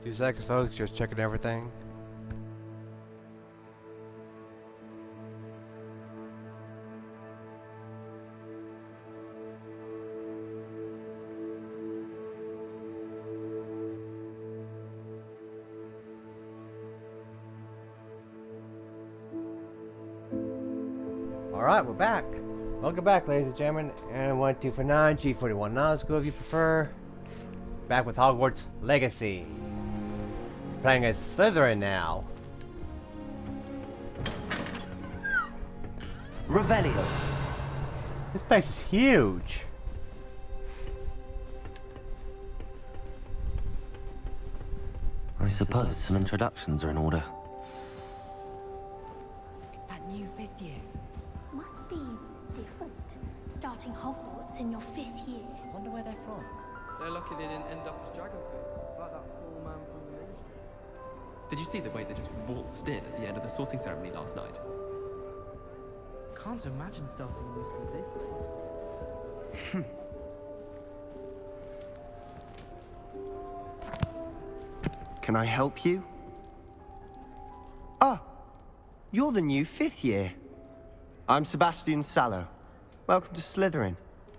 2 seconds, folks. Just checking everything. Alright, we're back. Welcome back, ladies and gentlemen. And 1249 G41 Nautical School if you prefer. Back with Hogwarts Legacy. Playing as Slytherin now. Revelio. This place is huge. I suppose some introductions are in order. It's that new 5th year. Must be different. Starting Hogwarts in your 5th year. Wonder where they're from. They're lucky they didn't end up as Dragon Pit, like that poor man from the nation. Did you see the way they just waltzed in at the end of the sorting ceremony last night? Can't imagine starting a new school this way. Can I help you? Ah, you're the new 5th year. I'm Sebastian Sallow. Welcome to Slytherin.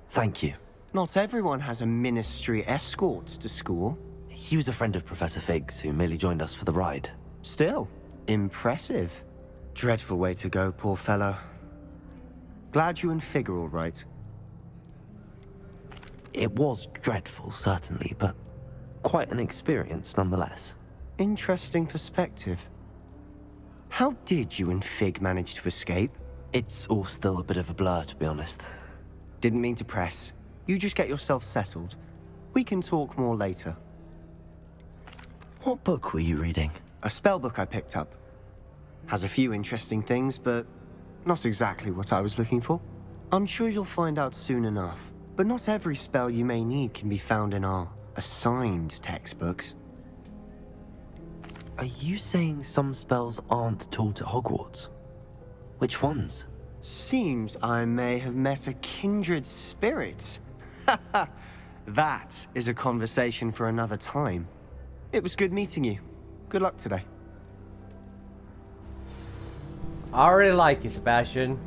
Thank you. Not everyone has a ministry escort to school. He was a friend of Professor Fig's who merely joined us for the ride. Still, impressive. Dreadful way to go, poor fellow. Glad you and Fig are all right. It was dreadful, certainly, but quite an experience nonetheless. Interesting perspective. How did you and Fig manage to escape? It's all still a bit of a blur, to be honest. Didn't mean to press. You just get yourself settled. We can talk more later. What book were you reading? A spell book I picked up. Has a few interesting things, but not exactly what I was looking for. I'm sure you'll find out soon enough. But not every spell you may need can be found in our assigned textbooks. Are you saying some spells aren't taught at Hogwarts? Which ones? Seems I may have met a kindred spirit. That is a conversation for another time. It was good meeting you. Good luck today. I already like you, Sebastian.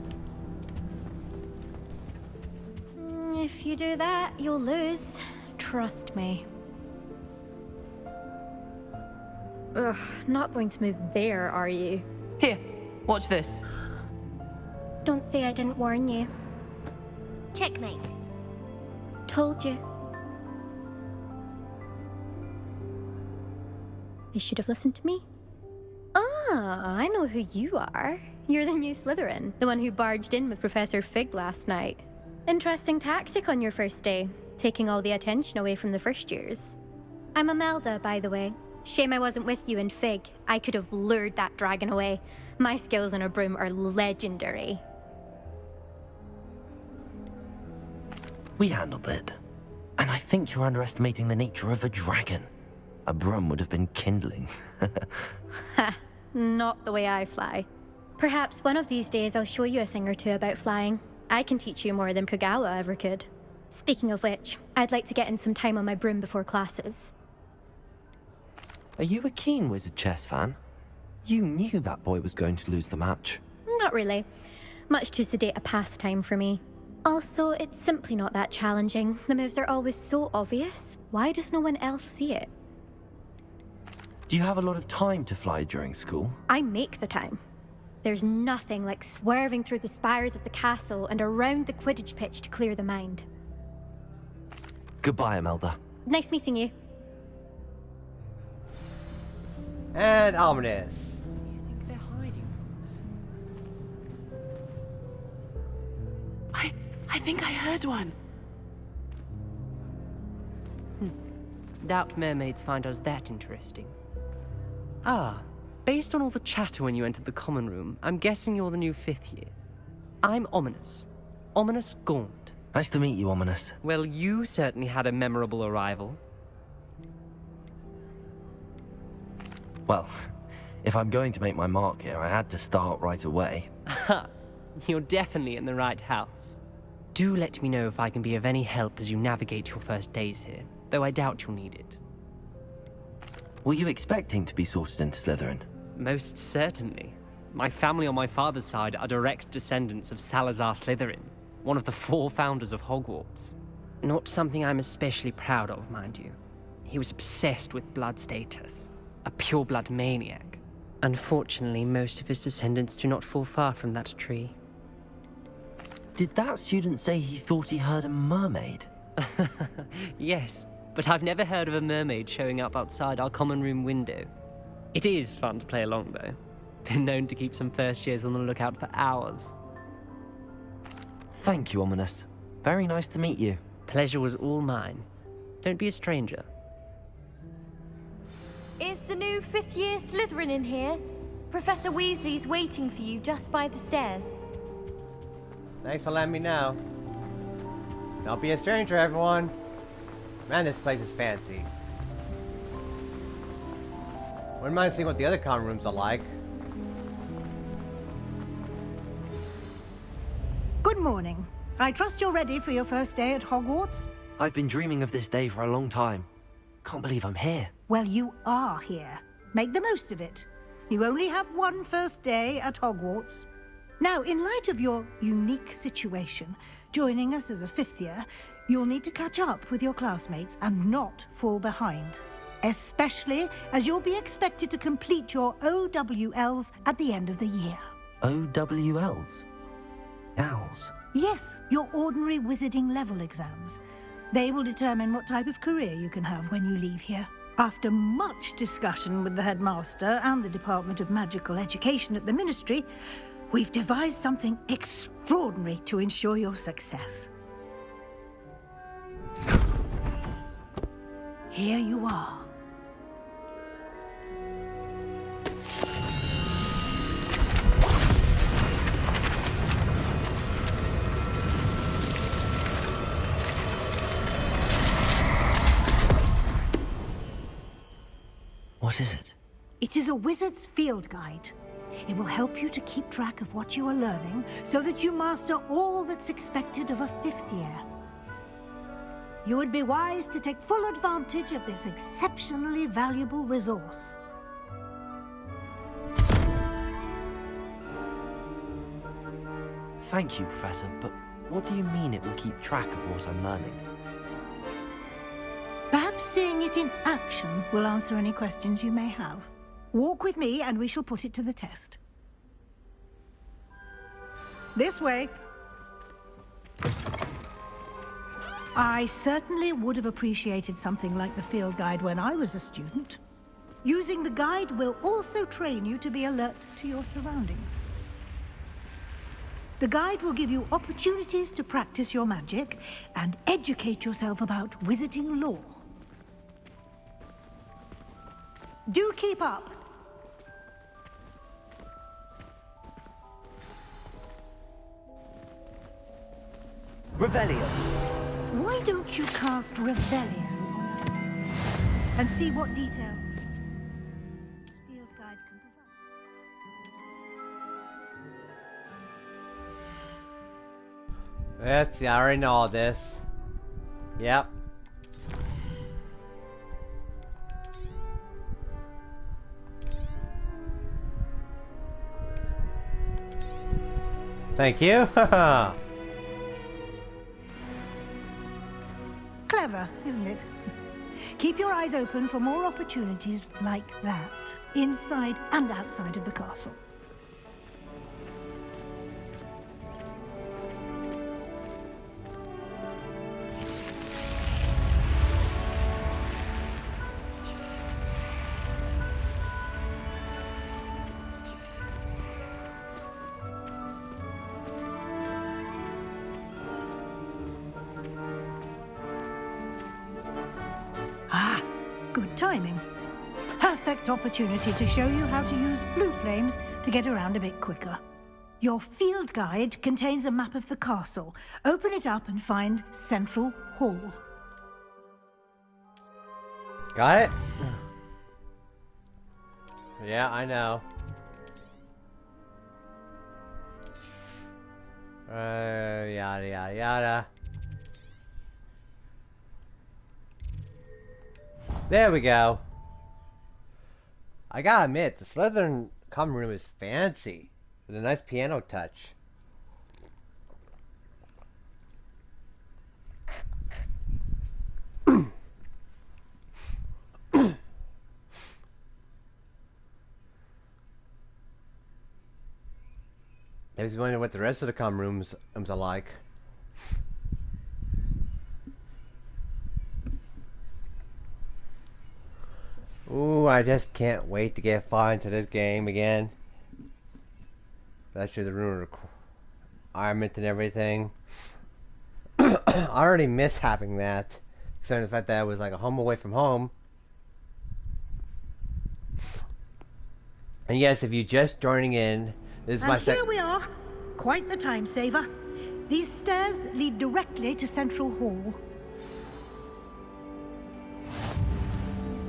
If you do that, you'll lose. Trust me. Ugh, not going to move there, are you? Here, watch this. Don't say I didn't warn you. Checkmate. Told you. They should have listened to me. Ah, I know who you are. You're the new Slytherin, the one who barged in with Professor Fig last night. Interesting tactic on your first day, taking all the attention away from the first years. I'm Imelda, by the way. Shame I wasn't with you and Fig. I could have lured that dragon away. My skills on a broom are legendary. We handled it. And I think you're underestimating the nature of a dragon. A broom would have been kindling. Ha, not the way I fly. Perhaps one of these days I'll show you a thing or two about flying. I can teach you more than Kagawa ever could. Speaking of which, I'd like to get in some time on my broom before classes. Are you a keen Wizard Chess fan? You knew that boy was going to lose the match. Not really. Much too sedate a pastime for me. Also, it's simply not that challenging. The moves are always so obvious. Why does no one else see it? Do you have a lot of time to fly during school? I make the time. There's nothing like swerving through the spires of the castle and around the Quidditch pitch to clear the mind. Goodbye, Imelda. Nice meeting you. And ominous. What do you think they're hiding from us? I think I heard one. Doubt mermaids find us that interesting. Ah, based on all the chatter when you entered the common room, I'm guessing you're the new 5th year. I'm Ominous. Ominous Gaunt. Nice to meet you, Ominous. Well, you certainly had a memorable arrival. Well, if I'm going to make my mark here, I had to start right away. Ha! You're definitely in the right house. Do let me know if I can be of any help as you navigate your first days here, though I doubt you'll need it. Were you expecting to be sorted into Slytherin? Most certainly. My family on my father's side are direct descendants of Salazar Slytherin, one of the 4 founders of Hogwarts. Not something I'm especially proud of, mind you. He was obsessed with blood status, a pure-blood maniac. Unfortunately, most of his descendants do not fall far from that tree. Did that student say he thought he heard a mermaid? Yes, but I've never heard of a mermaid showing up outside our common room window. It is fun to play along, though. Been known to keep some first years on the lookout for hours. Thank you, Ominous. Very nice to meet you. Pleasure was all mine. Don't be a stranger. Is the new 5th year Slytherin in here? Professor Weasley's waiting for you just by the stairs. Thanks for letting me know. Don't be a stranger, everyone. Man, this place is fancy. Wouldn't mind seeing what the other common rooms are like. Good morning. I trust you're ready for your first day at Hogwarts? I've been dreaming of this day for a long time. Can't believe I'm here. Well, you are here. Make the most of it. You only have one first day at Hogwarts. Now, in light of your unique situation, joining us as a 5th year, you'll need to catch up with your classmates and not fall behind. Especially as you'll be expected to complete your OWLs at the end of the year. OWLs? Owls? Yes, your ordinary wizarding level exams. They will determine what type of career you can have when you leave here. After much discussion with the headmaster and the Department of Magical Education at the Ministry, we've devised something extraordinary to ensure your success. Here you are. What is it? It is a wizard's field guide. It will help you to keep track of what you are learning so that you master all that's expected of a 5th year. You would be wise to take full advantage of this exceptionally valuable resource. Thank you, Professor, but what do you mean it will keep track of what I'm learning? Perhaps seeing it in action will answer any questions you may have. Walk with me and we shall put it to the test. This way. I certainly would have appreciated something like the field guide when I was a student. Using the guide will also train you to be alert to your surroundings. The guide will give you opportunities to practice your magic and educate yourself about wizarding lore. Do keep up! Revelio! Why don't you cast Revelio and see what detail the field guide can provide? Let's see, I already know all this. Yep. Thank you. Clever, isn't it? Keep your eyes open for more opportunities like that, inside and outside of the castle. Ah, good timing. Perfect opportunity to show you how to use flue flames to get around a bit quicker. Your field guide contains a map of the castle. Open it up and find Central Hall. Got it? Yeah, I know. Yada yada yada. There we go. I gotta admit, the Slytherin common room is fancy, with a nice piano touch. I was wondering what the rest of the common rooms are like. Ooh, I just can't wait to get far into this game again. That's true, the room requirement and everything. I already miss having that, considering the fact that I was like a home away from home. And yes, if you're just joining in, this is my here we are. Quite the time saver. These stairs lead directly to Central Hall.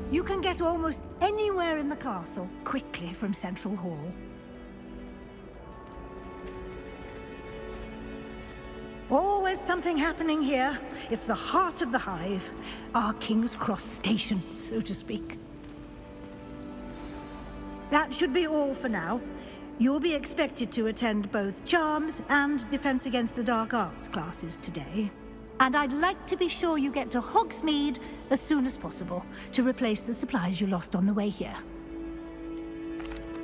You can get almost anywhere in the castle quickly from Central Hall. Always something happening here. It's the heart of the hive, our King's Cross station, so to speak. That should be all for now. You'll be expected to attend both Charms and Defense Against the Dark Arts classes today. And I'd like to be sure you get to Hogsmeade as soon as possible to replace the supplies you lost on the way here.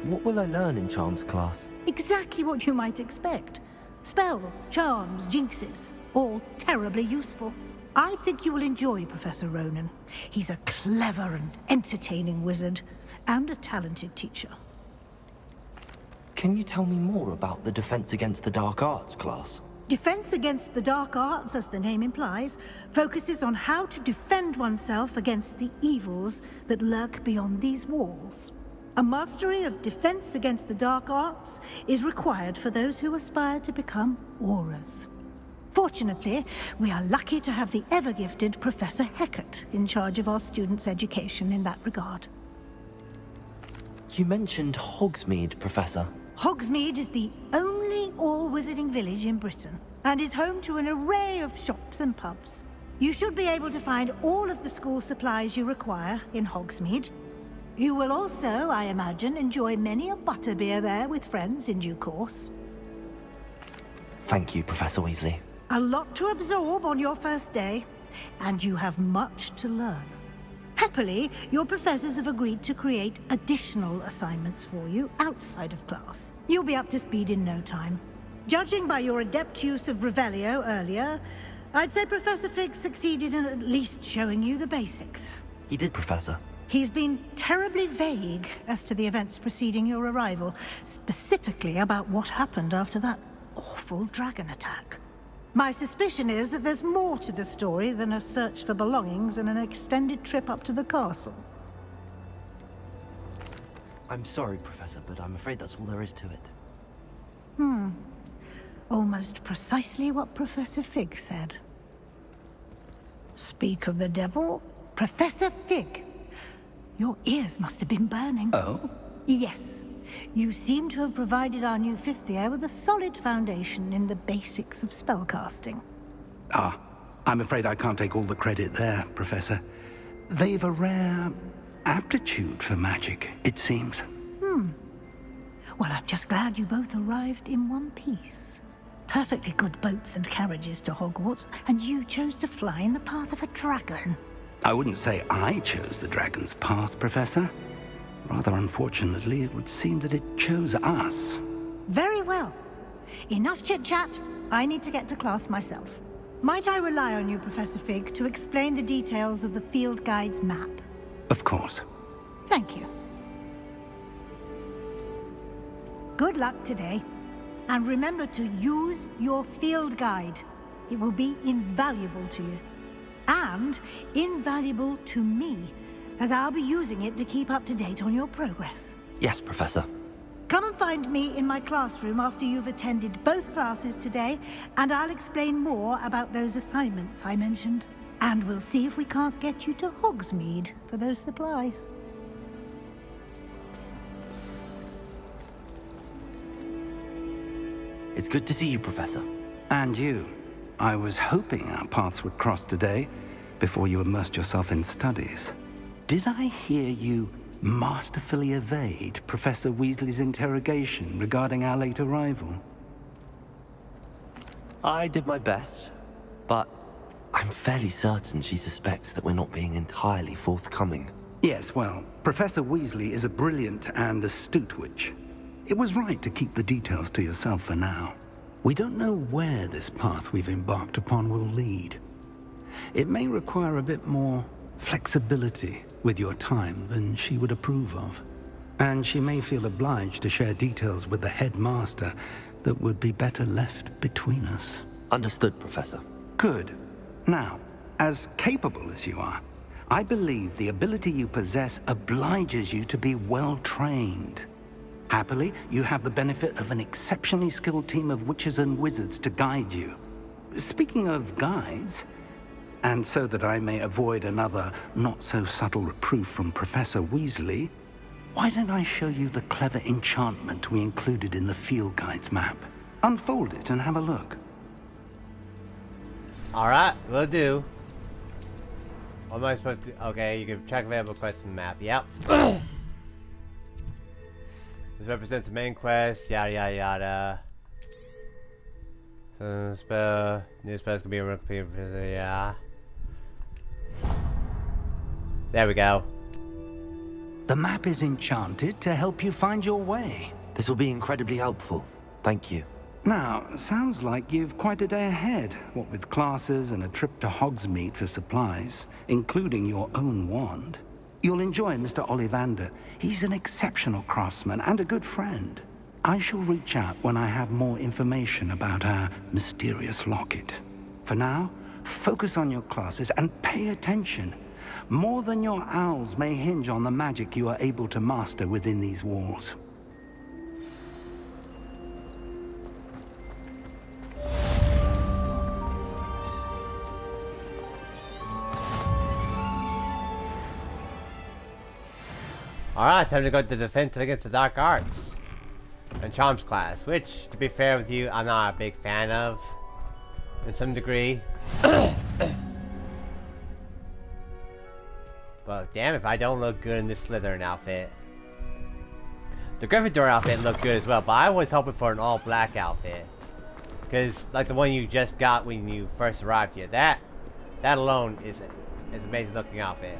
What will I learn in Charms class? Exactly what you might expect. Spells, charms, jinxes, all terribly useful. I think you will enjoy Professor Ronan. He's a clever and entertaining wizard, and a talented teacher. Can you tell me more about the Defense Against the Dark Arts class? Defense Against the Dark Arts, as the name implies, focuses on how to defend oneself against the evils that lurk beyond these walls. A mastery of Defense Against the Dark Arts is required for those who aspire to become Aurors. Fortunately, we are lucky to have the ever-gifted Professor Hecat in charge of our students' education in that regard. You mentioned Hogsmeade, Professor. Hogsmeade is the only all-wizarding village in Britain, and is home to an array of shops and pubs. You should be able to find all of the school supplies you require in Hogsmeade. You will also, I imagine, enjoy many a butterbeer there with friends in due course. Thank you, Professor Weasley. A lot to absorb on your first day, and you have much to learn. Happily, your professors have agreed to create additional assignments for you outside of class. You'll be up to speed in no time. Judging by your adept use of Revelio earlier, I'd say Professor Fig succeeded in at least showing you the basics. He did, Professor. He's been terribly vague as to the events preceding your arrival, specifically about what happened after that awful dragon attack. My suspicion is that there's more to the story than a search for belongings and an extended trip up to the castle. I'm sorry, Professor, but I'm afraid that's all there is to it. Almost precisely what Professor Fig said. Speak of the devil, Professor Fig. Your ears must have been burning. Oh? Yes. You seem to have provided our new fifth year with a solid foundation in the basics of spellcasting. Ah, I'm afraid I can't take all the credit there, Professor. They've a rare aptitude for magic, it seems. Well, I'm just glad you both arrived in one piece. Perfectly good boats and carriages to Hogwarts, and you chose to fly in the path of a dragon. I wouldn't say I chose the dragon's path, Professor. Rather unfortunately, it would seem that it chose us. Very well. Enough chit-chat. I need to get to class myself. Might I rely on you, Professor Fig, to explain the details of the field guide's map? Of course. Thank you. Good luck today. And remember to use your field guide. It will be invaluable to you. And invaluable to me, as I'll be using it to keep up to date on your progress. Yes, Professor. Come and find me in my classroom after you've attended both classes today, and I'll explain more about those assignments I mentioned. And we'll see if we can't get you to Hogsmeade for those supplies. It's good to see you, Professor. And you. I was hoping our paths would cross today, before you immersed yourself in studies. Did I hear you masterfully evade Professor Weasley's interrogation regarding our late arrival? I did my best, but I'm fairly certain she suspects that we're not being entirely forthcoming. Yes, well, Professor Weasley is a brilliant and astute witch. It was right to keep the details to yourself for now. We don't know where this path we've embarked upon will lead. It may require a bit more flexibility with your time than she would approve of. And she may feel obliged to share details with the headmaster that would be better left between us. Understood, Professor. Good. Now, as capable as you are, I believe the ability you possess obliges you to be well-trained. Happily, you have the benefit of an exceptionally skilled team of witches and wizards to guide you. Speaking of guides, and so that I may avoid another not-so-subtle reproof from Professor Weasley, why don't I show you the clever enchantment we included in the field guide's map? Unfold it and have a look. Alright, will do. What am I supposed to... Okay, you can check available quests in the map. Yep. This represents the main quest, yada yada yada. So spell... New spells can be repeated, yeah. There we go. The map is enchanted to help you find your way. This will be incredibly helpful. Thank you. Now, sounds like you've quite a day ahead, what with classes and a trip to Hogsmeade for supplies, including your own wand. You'll enjoy Mr. Ollivander. He's an exceptional craftsman and a good friend. I shall reach out when I have more information about our mysterious locket. For now, focus on your classes and pay attention. More than your owls may hinge on the magic you are able to master within these walls. Alright, time to go to Defense Against the Dark Arts and Charms class, which, to be fair with you, I'm not a big fan of, in some degree. But damn if I don't look good in this Slytherin outfit. The Gryffindor outfit looked good as well, but I was hoping for an all-black outfit. Because, like the one you just got when you first arrived here, that alone is an amazing looking outfit.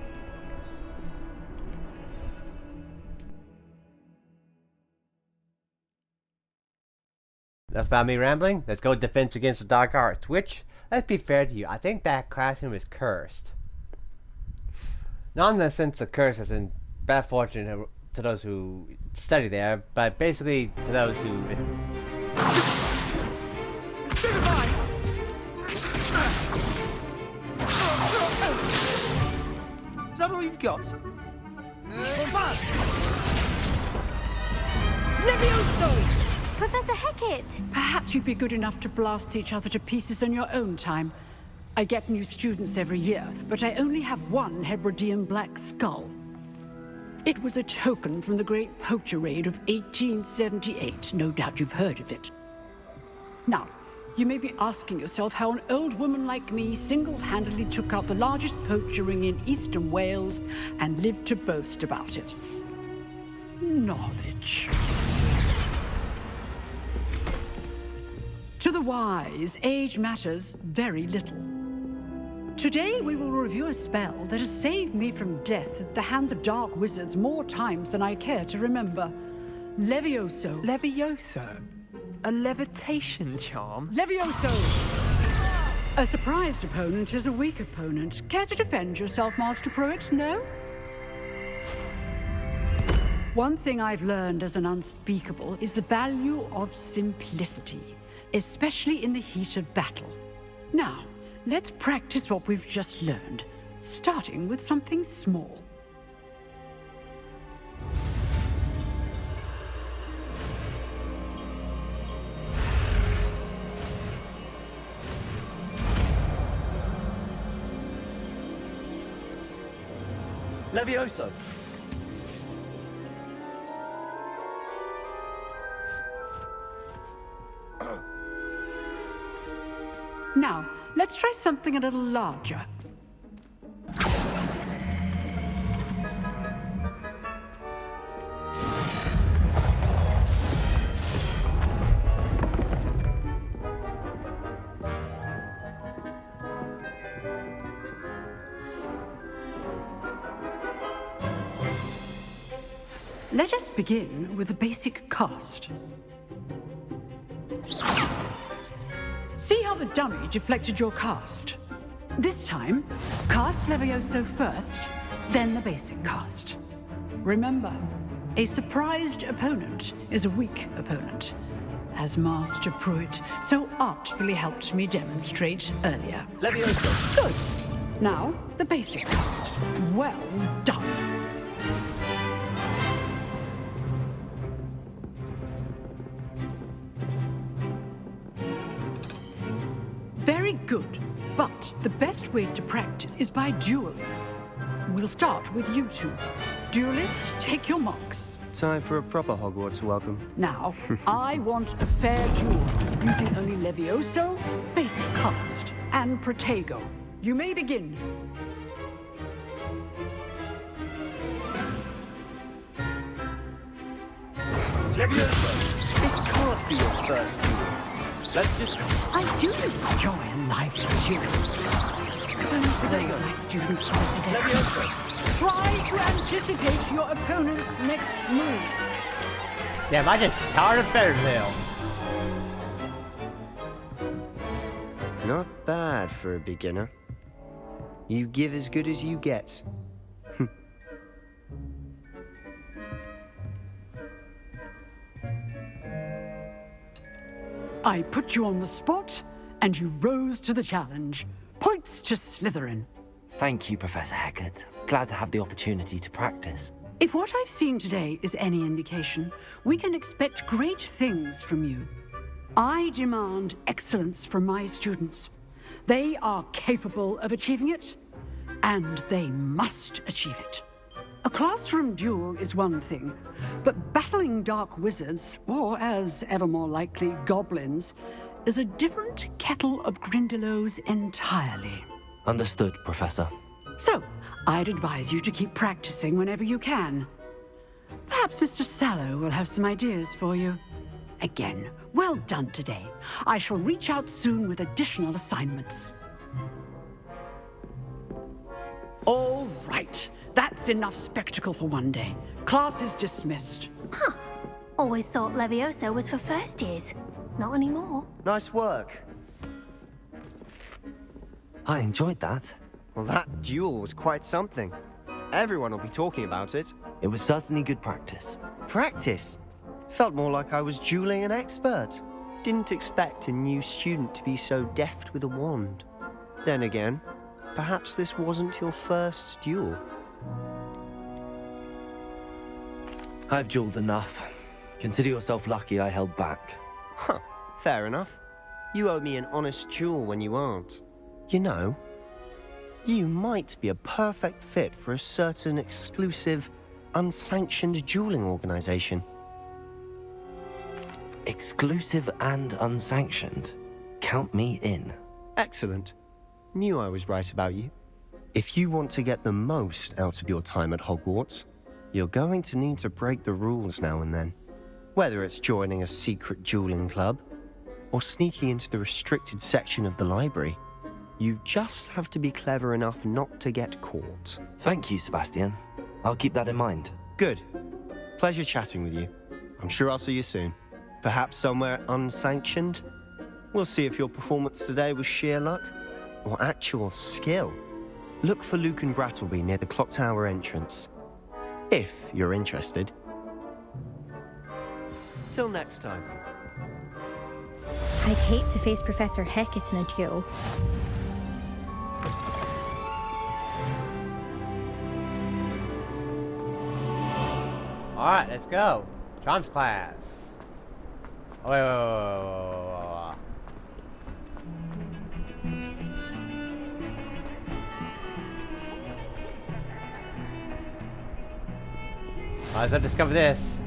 Enough about me rambling. Let's go Defense Against the Dark Arts, which, let's be fair to you, I think that classroom is cursed. Not in the sense of curse as in bad fortune to those who study there, but basically to those who... Is that all you've got? Levioso! Professor Hecat! Perhaps you'd be good enough to blast each other to pieces on your own time. I get new students every year, but I only have one Hebridean black skull. It was a token from the Great Poacher Raid of 1878. No doubt you've heard of it. Now, you may be asking yourself how an old woman like me single-handedly took out the largest poacher ring in eastern Wales and lived to boast about it. Knowledge. To the wise, age matters very little. Today we will review a spell that has saved me from death at the hands of dark wizards more times than I care to remember. Levioso. Levioso? A levitation charm? Levioso! A surprised opponent is a weak opponent. Care to defend yourself, Master Pruitt? No? One thing I've learned as an unspeakable is the value of simplicity, especially in the heat of battle. Now, let's practice what we've just learned, starting with something small. Levioso! Now, let's try something a little larger. Let us begin with the basic cast. See how the dummy deflected your cast? This time, cast Levioso first, then the basic cast. Remember, a surprised opponent is a weak opponent, as Master Pruitt so artfully helped me demonstrate earlier. Levioso. Good. Now, the basic cast. Well done. Very good. But the best way to practice is by dueling. We'll start with you two. Duelists, take your marks. Time for a proper Hogwarts welcome. Now, I want a fair duel, using only Levioso, basic cast, and Protego. You may begin. Levioso! This can't be your first duel. Let's just... I do enjoy a lively duel. There you go. My students Levioso! Try to anticipate your opponent's next move. Damn, I just towered a better tale. Not bad for a beginner. You give as good as you get. I put you on the spot, and you rose to the challenge. Points to Slytherin. Thank you, Professor Hecat. Glad to have the opportunity to practice. If what I've seen today is any indication, we can expect great things from you. I demand excellence from my students. They are capable of achieving it, and they must achieve it. A classroom duel is one thing, but battling dark wizards, or as ever more likely, goblins, is a different kettle of Grindylows entirely. Understood, Professor. So, I'd advise you to keep practicing whenever you can. Perhaps Mr. Sallow will have some ideas for you. Again, well done today. I shall reach out soon with additional assignments. All right. That's enough spectacle for one day. Class is dismissed. Huh. Always thought Levioso was for first years. Not anymore. Nice work. I enjoyed that. Well, that duel was quite something. Everyone will be talking about it. It was certainly good practice. Practice? Felt more like I was dueling an expert. Didn't expect a new student to be so deft with a wand. Then again, perhaps this wasn't your first duel. I've dueled enough. Consider yourself lucky I held back. Huh, fair enough. You owe me an honest duel when you aren't. You know, you might be a perfect fit for a certain exclusive, unsanctioned dueling organization. Exclusive and unsanctioned? Count me in. Excellent. Knew I was right about you. If you want to get the most out of your time at Hogwarts, you're going to need to break the rules now and then. Whether it's joining a secret dueling club, or sneaking into the restricted section of the library, you just have to be clever enough not to get caught. Thank you, Sebastian. I'll keep that in mind. Good. Pleasure chatting with you. I'm sure I'll see you soon. Perhaps somewhere unsanctioned? We'll see if your performance today was sheer luck, or actual skill. Look for Luke and Brattleby near the Clock Tower entrance. If you're interested. Till next time. I'd hate to face Professor Hecat in a duel. Alright, let's go. Charms class. Oh, wait. Let's discover this.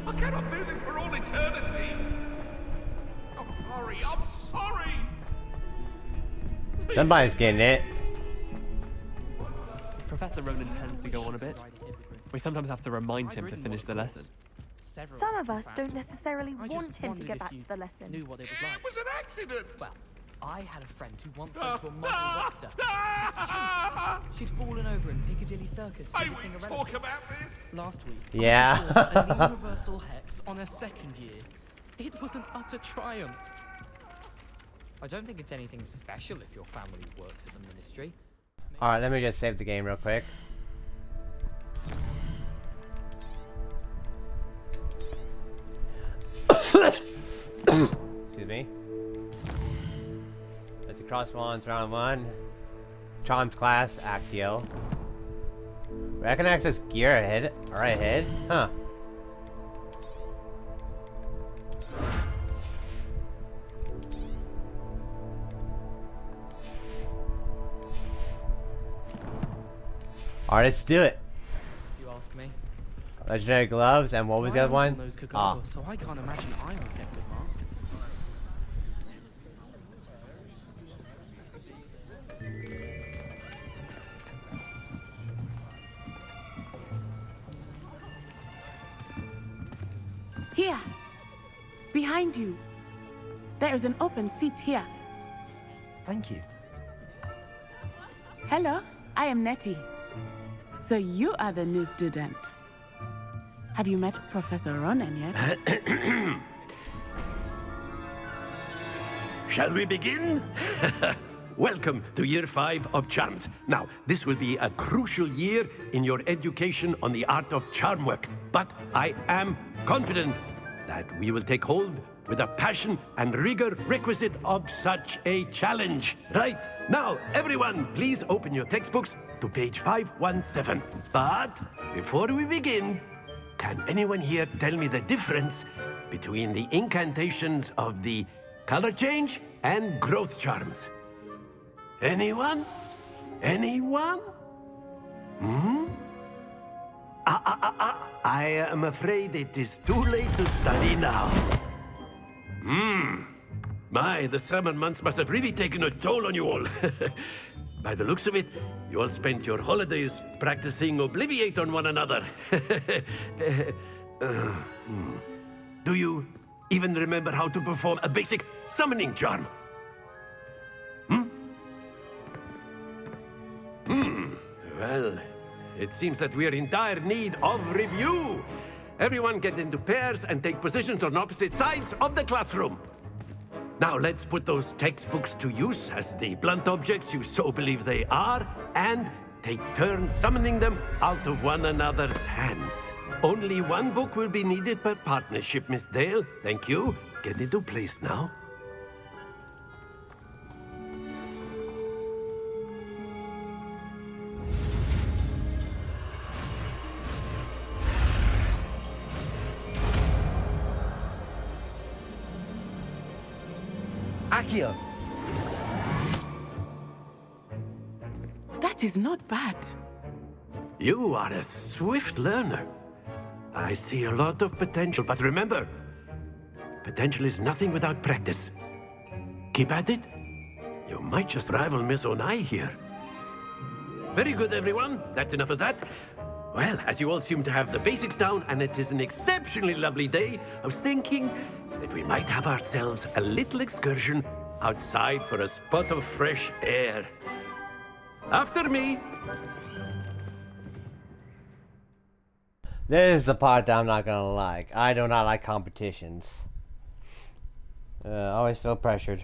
I cannot do this for all eternity. I'm sorry. Somebody's getting it. Professor Ronan tends to go on a bit. We sometimes have to remind him to finish the lesson. Some of us don't necessarily want him to get back to the lesson. It was an accident. Well, I had a friend who once went to a muggle rector. She'd fallen over in Piccadilly Circus. Hey, we talk about this? Last week. Yeah. A universal hex on her second year. It was an utter triumph. I don't think it's anything special if your family works at the ministry. Alright, let me just save the game real quick. Excuse me. Let's see, cross wands round 1. Charms class, Actio. Reckon access gear ahead. Right ahead? Huh. Alright, let's do it. You ask me. Legendary gloves, and what was the other one? Ah. So I can't imagine I would get good marks. Here. Behind you. There is an open seat here. Thank you. Hello, I am Nettie. So you are the new student. Have you met Professor Ronan yet? Shall we begin? Welcome to Year 5 of Charms. Now, this will be a crucial year in your education on the art of charm work, but I am confident that we will take hold with the passion and rigor requisite of such a challenge. Right, now, everyone, please open your textbooks to page 517. But before we begin, can anyone here tell me the difference between the incantations of the color change and growth charms? Anyone? Anyone? I am afraid it is too late to study now. My, the summer months must have really taken a toll on you all. By the looks of it, you all spent your holidays practicing Obliviate on one another. Do you even remember how to perform a basic summoning charm? Well, it seems that we are in dire need of review. Everyone get into pairs and take positions on opposite sides of the classroom. Now let's put those textbooks to use as the blunt objects you so believe they are, and take turns summoning them out of one another's hands. Only one book will be needed per partnership, Miss Dale. Thank you. Get into place now. Accio! That is not bad. You are a swift learner. I see a lot of potential, but remember, potential is nothing without practice. Keep at it. You might just rival Miss Onai here. Very good, everyone. That's enough of that. Well, as you all seem to have the basics down, and it is an exceptionally lovely day, I was thinking that we might have ourselves a little excursion outside for a spot of fresh air. After me. This is the part that I'm not gonna like. I do not like competitions. I always feel pressured.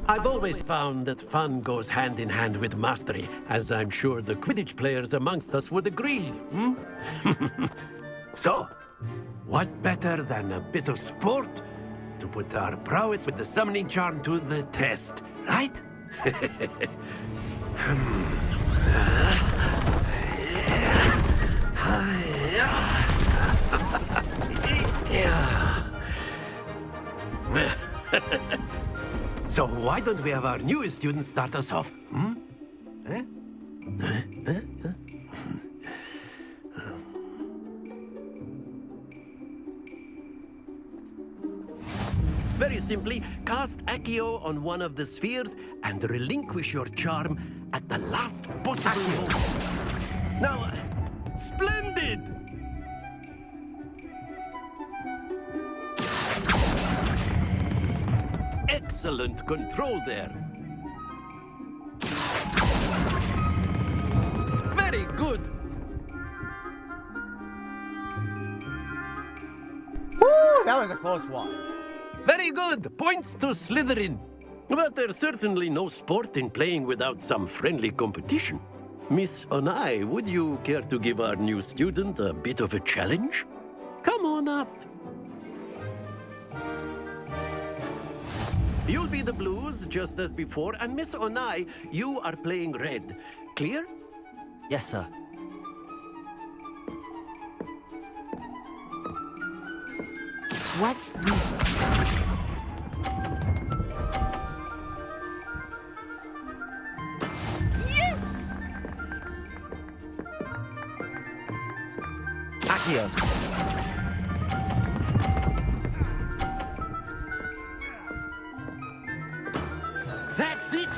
I've always found that fun goes hand in hand with mastery, as I'm sure the Quidditch players amongst us would agree. So, what better than a bit of sport to put our prowess with the summoning charm to the test, right? So why don't we have our newest student start us off? simply cast Accio on one of the spheres and relinquish your charm at the last possible moment. Now, splendid! Excellent control there. Very good. Woo! That was a close one. Very good. Points to Slytherin. But there's certainly no sport in playing without some friendly competition. Miss Onai, would you care to give our new student a bit of a challenge? Come on up. You'll be the blues, just as before, and Miss Onai, you are playing red. Clear? Yes, sir. Watch this. Accio. That's it!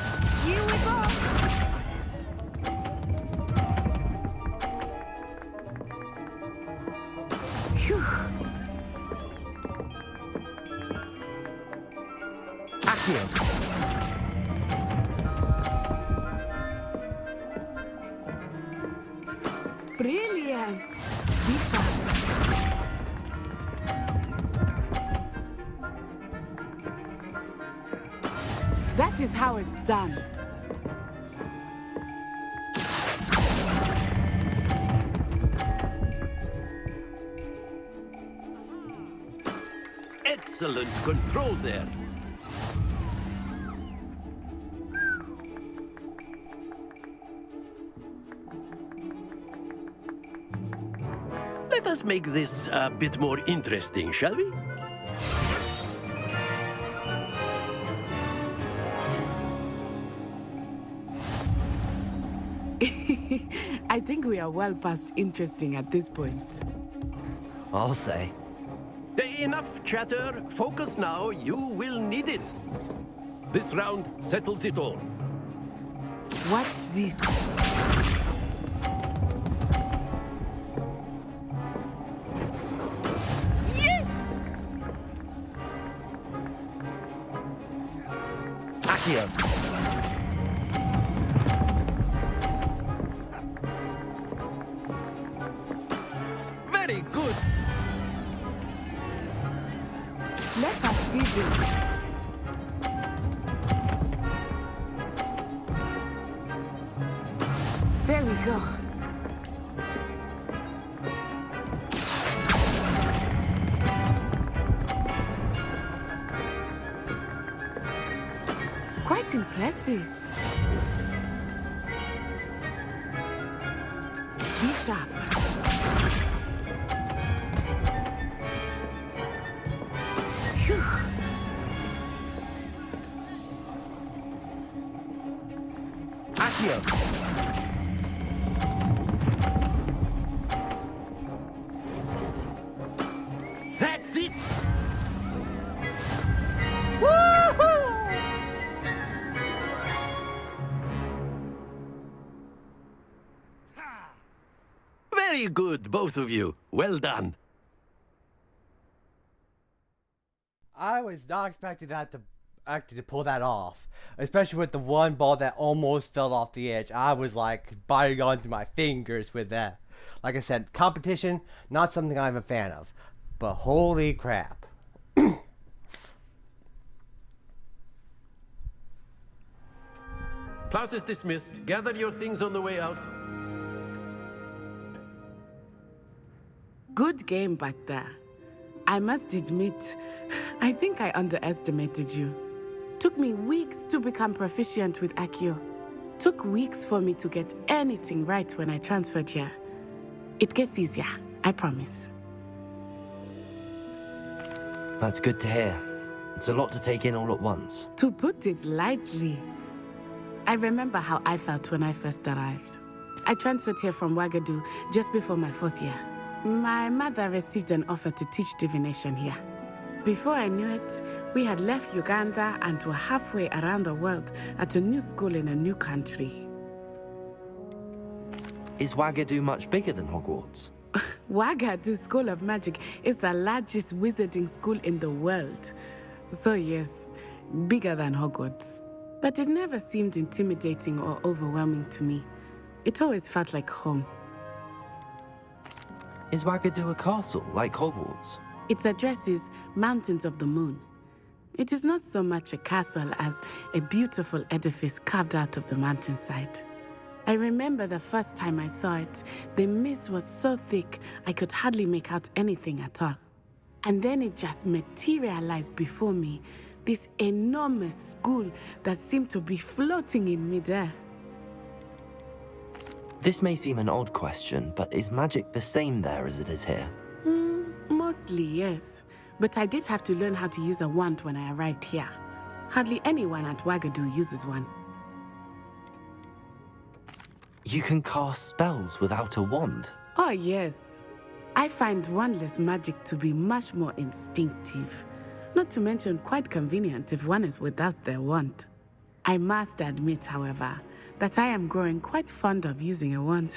Here we go! Phew. Accio. Brilliant! Be sharp. That is how it's done. Excellent control there. Let us make this a bit more interesting, shall we? I think we are well past interesting at this point. I'll say. Enough chatter. Focus now. You will need it. This round settles it all. Watch this. Yes! Accio. Very good. Let us see this. There we go. Quite impressive. Be sharp. Phew. Accio. That's it. Very good, both of you. Well done. I was not expecting that to actually pull that off, especially with the one ball that almost fell off the edge. I was like biting onto my fingers with that. Like I said, competition, not something I'm a fan of, but holy crap. Class is dismissed. Gather your things on the way out. Good game back there. I must admit, I think I underestimated you. Took me weeks to become proficient with Accio. Took weeks for me to get anything right when I transferred here. It gets easier, I promise. That's good to hear. It's a lot to take in all at once. To put it lightly, I remember how I felt when I first arrived. I transferred here from Wagadu just before my 4th year. My mother received an offer to teach divination here. Before I knew it, we had left Uganda and were halfway around the world at a new school in a new country. Is Wagadu much bigger than Hogwarts? Wagadu School of Magic is the largest wizarding school in the world. So yes, bigger than Hogwarts. But it never seemed intimidating or overwhelming to me. It always felt like home. Is Wagadu a castle, like Hogwarts? Its address is Mountains of the Moon. It is not so much a castle as a beautiful edifice carved out of the mountainside. I remember the first time I saw it, the mist was so thick I could hardly make out anything at all. And then it just materialized before me, this enormous school that seemed to be floating in midair. This may seem an odd question, but is magic the same there as it is here? Mostly, yes. But I did have to learn how to use a wand when I arrived here. Hardly anyone at Wagadu uses one. You can cast spells without a wand? Oh, yes. I find wandless magic to be much more instinctive. Not to mention quite convenient if one is without their wand. I must admit, however, that I am growing quite fond of using a wand.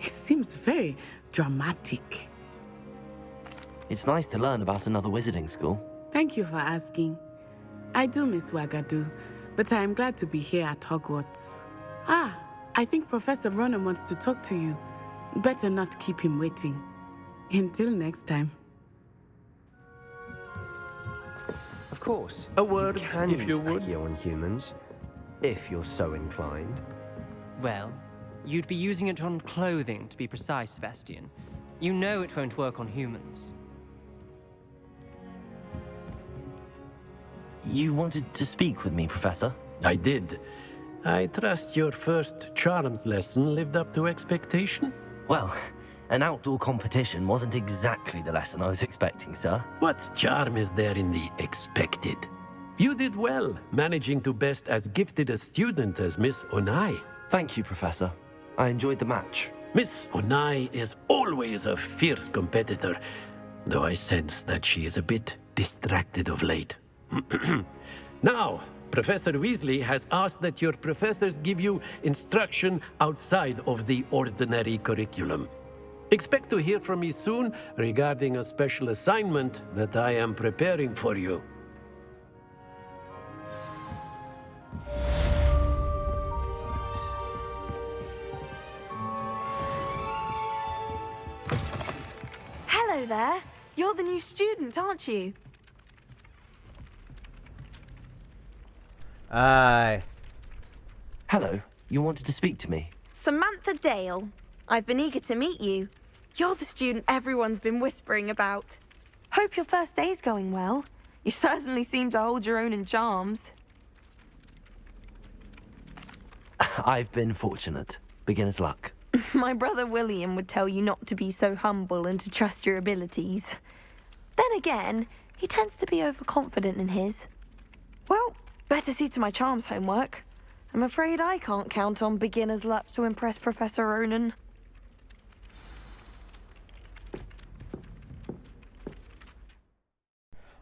It seems very dramatic. It's nice to learn about another wizarding school. Thank you for asking. I do miss Wagadu, but I am glad to be here at Hogwarts. I think Professor Ronan wants to talk to you. Better not keep him waiting. Until next time. Of course. A word, can if use you would. Accio on humans, if you're so inclined. Well, you'd be using it on clothing, to be precise, Sebastian. You know it won't work on humans. You wanted to speak with me, Professor? I did. I trust your first charms lesson lived up to expectation? Well, an outdoor competition wasn't exactly the lesson I was expecting, sir. What charm is there in the expected? You did well, managing to best as gifted a student as Miss Onai. Thank you, Professor. I enjoyed the match. Miss Onai is always a fierce competitor, though I sense that she is a bit distracted of late. Now, Professor Weasley has asked that your professors give you instruction outside of the ordinary curriculum. Expect to hear from me soon regarding a special assignment that I am preparing for you. Hello there. You're the new student, aren't you? Hello. You wanted to speak to me? Samantha Dale. I've been eager to meet you. You're the student everyone's been whispering about. Hope your first day's going well. You certainly seem to hold your own in charms. I've been fortunate. Beginner's luck. My brother William would tell you not to be so humble and to trust your abilities. Then again, he tends to be overconfident in his. Well, better see to my charms homework. I'm afraid I can't count on beginner's luck to impress Professor Ronan.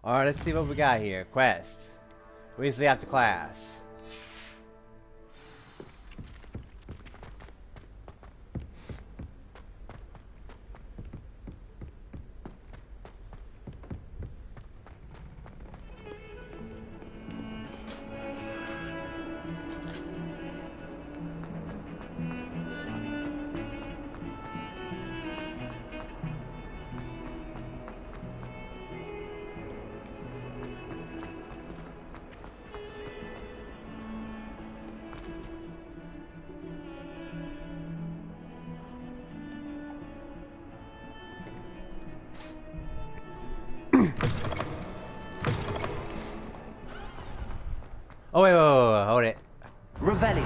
Alright, let's see what we got here. Quests. Weasley after class. Oh, wait, hold it. Revelio.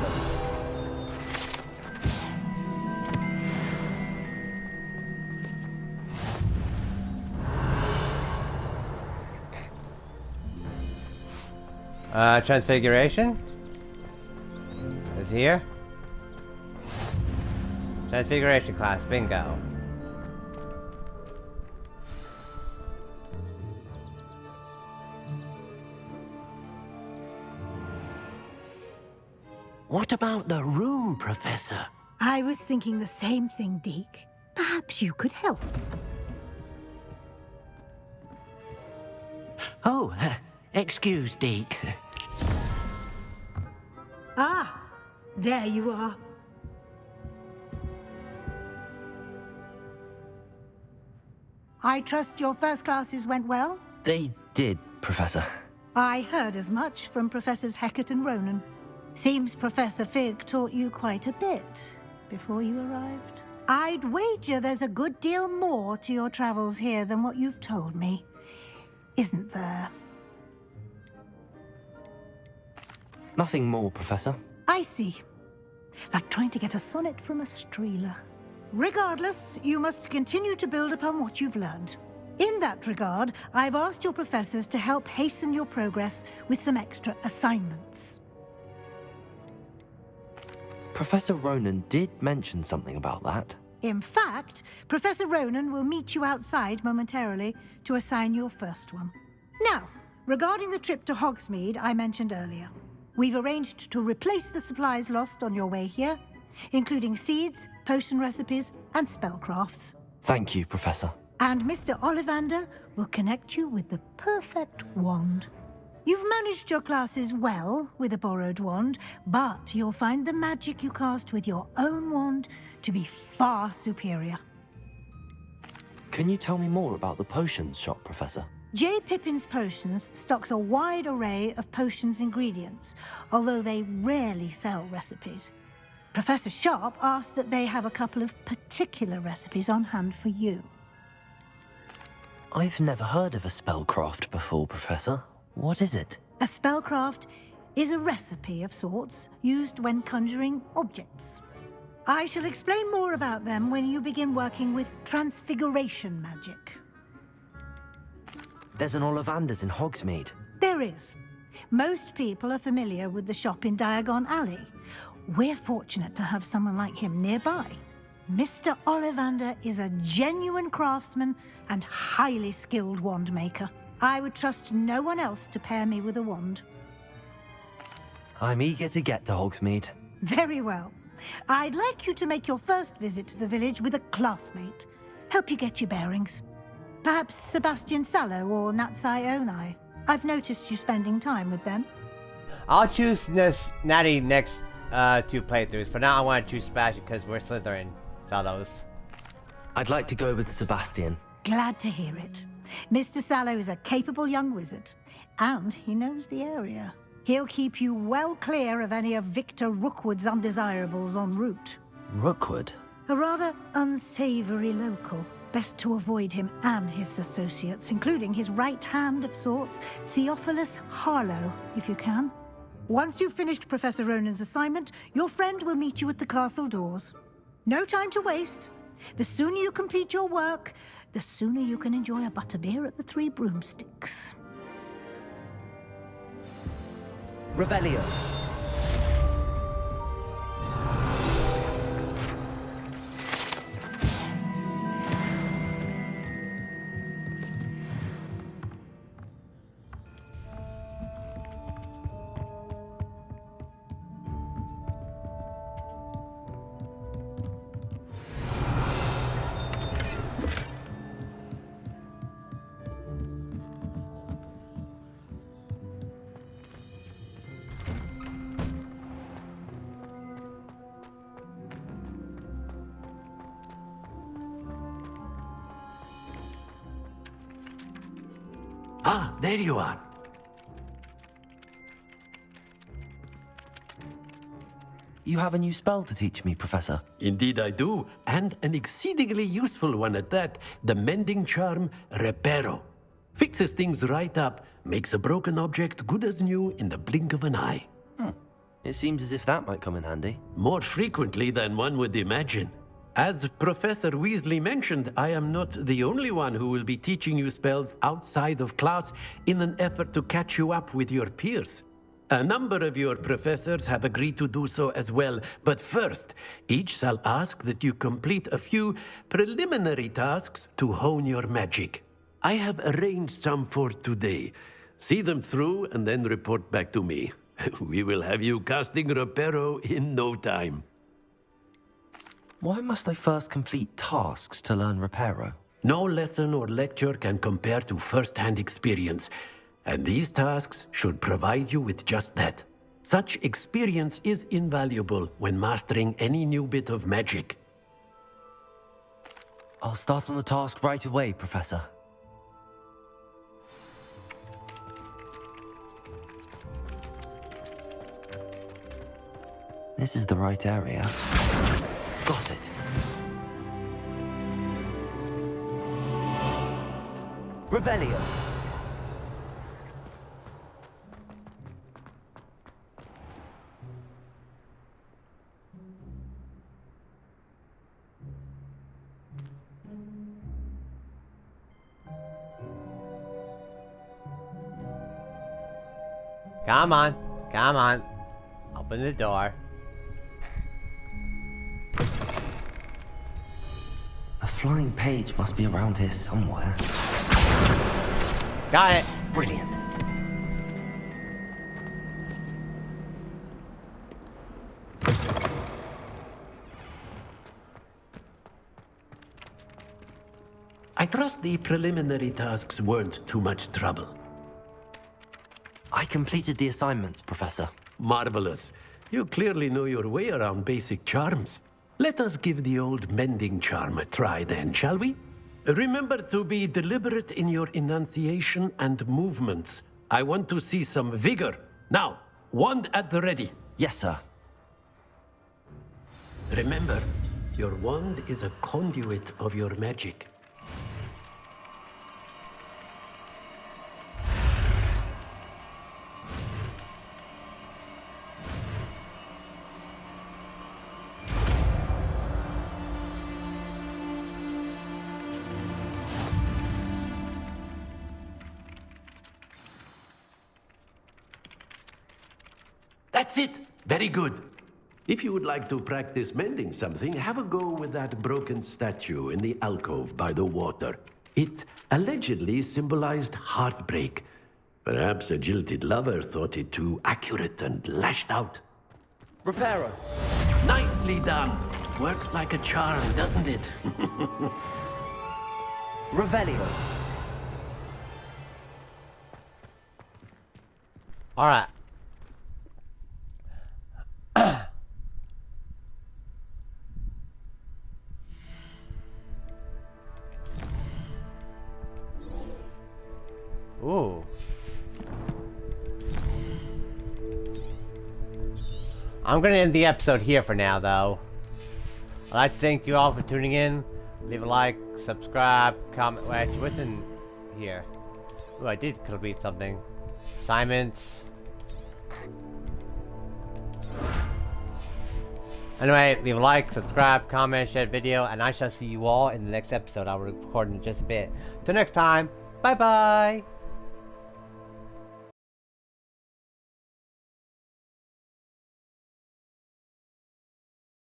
Transfiguration? Is here? Transfiguration class, bingo. What about the room, Professor? I was thinking the same thing, Deke. Perhaps you could help. Oh, excuse, Deke. Ah, there you are. I trust your first classes went well? They did, Professor. I heard as much from Professors Hecat and Ronan. Seems Professor Fig taught you quite a bit before you arrived. I'd wager there's a good deal more to your travels here than what you've told me, isn't there? Nothing more, Professor. I see. Like trying to get a sonnet from a streeler. Regardless, you must continue to build upon what you've learned. In that regard, I've asked your professors to help hasten your progress with some extra assignments. Professor Ronan did mention something about that. In fact, Professor Ronan will meet you outside momentarily to assign your first one. Now, regarding the trip to Hogsmeade I mentioned earlier, we've arranged to replace the supplies lost on your way here, including seeds, potion recipes, and spellcrafts. Thank you, Professor. And Mr. Ollivander will connect you with the perfect wand. You've managed your classes well with a borrowed wand, but you'll find the magic you cast with your own wand to be far superior. Can you tell me more about the potions shop, Professor? J. Pippin's Potions stocks a wide array of potions ingredients, although they rarely sell recipes. Professor Sharp asked that they have a couple of particular recipes on hand for you. I've never heard of a spellcraft before, Professor. What is it? A spellcraft is a recipe of sorts used when conjuring objects. I shall explain more about them when you begin working with transfiguration magic. There's an Ollivander's in Hogsmeade. There is. Most people are familiar with the shop in Diagon Alley. We're fortunate to have someone like him nearby. Mr. Ollivander is a genuine craftsman and highly skilled wand maker. I would trust no one else to pair me with a wand. I'm eager to get to Hogsmeade. Very well. I'd like you to make your first visit to the village with a classmate. Help you get your bearings. Perhaps Sebastian Sallow or Natsai Onai. I've noticed you spending time with them. I'll choose Natty next 2 playthroughs. For now, I want to choose Sebastian because we're Slytherin fellows. I'd like to go with Sebastian. Glad to hear it. Mr. Sallow is a capable young wizard, and he knows the area. He'll keep you well clear of any of Victor Rookwood's undesirables en route. Rookwood? A rather unsavory local. Best to avoid him and his associates, including his right hand of sorts, Theophilus Harlow, if you can. Once you've finished Professor Ronan's assignment, your friend will meet you at the castle doors. No time to waste. The sooner you complete your work, the sooner you can enjoy a butterbeer at the Three Broomsticks. Revelio. Ah, there you are. You have a new spell to teach me, Professor. Indeed I do, and an exceedingly useful one at that. The mending charm, Reparo. Fixes things right up, makes a broken object good as new in the blink of an eye. It seems as if that might come in handy. More frequently than one would imagine. As Professor Weasley mentioned, I am not the only one who will be teaching you spells outside of class in an effort to catch you up with your peers. A number of your professors have agreed to do so as well, but first, each shall ask that you complete a few preliminary tasks to hone your magic. I have arranged some for today. See them through and then report back to me. We will have you casting Reparo in no time. Why must I first complete tasks to learn Reparo? No lesson or lecture can compare to first-hand experience, and these tasks should provide you with just that. Such experience is invaluable when mastering any new bit of magic. I'll start on the task right away, Professor. This is the right area. Got it. Revelio. Come on. Come on. Open the door. A flying page must be around here somewhere. Got it. Brilliant. I trust the preliminary tasks weren't too much trouble. I completed the assignments, Professor. Marvelous. You clearly know your way around basic charms. Let us give the old mending charm a try then, shall we? Remember to be deliberate in your enunciation and movements. I want to see some vigor. Now, wand at the ready. Yes, sir. Remember, your wand is a conduit of your magic. That's it! Very good. If you would like to practice mending something, have a go with that broken statue in the alcove by the water. It allegedly symbolized heartbreak. Perhaps a jilted lover thought it too accurate and lashed out. Reparo. Nicely done. Works like a charm, doesn't it? Revelio. Alright. Ooh. I'm gonna end the episode here for now, though. I'd like to thank you all for tuning in. Leave a like, subscribe, comment. Well, actually, what's in here? Ooh, I did complete something. Assignments. Anyway, leave a like, subscribe, comment, share the video, and I shall see you all in the next episode. I will record in just a bit. Till next time, bye bye!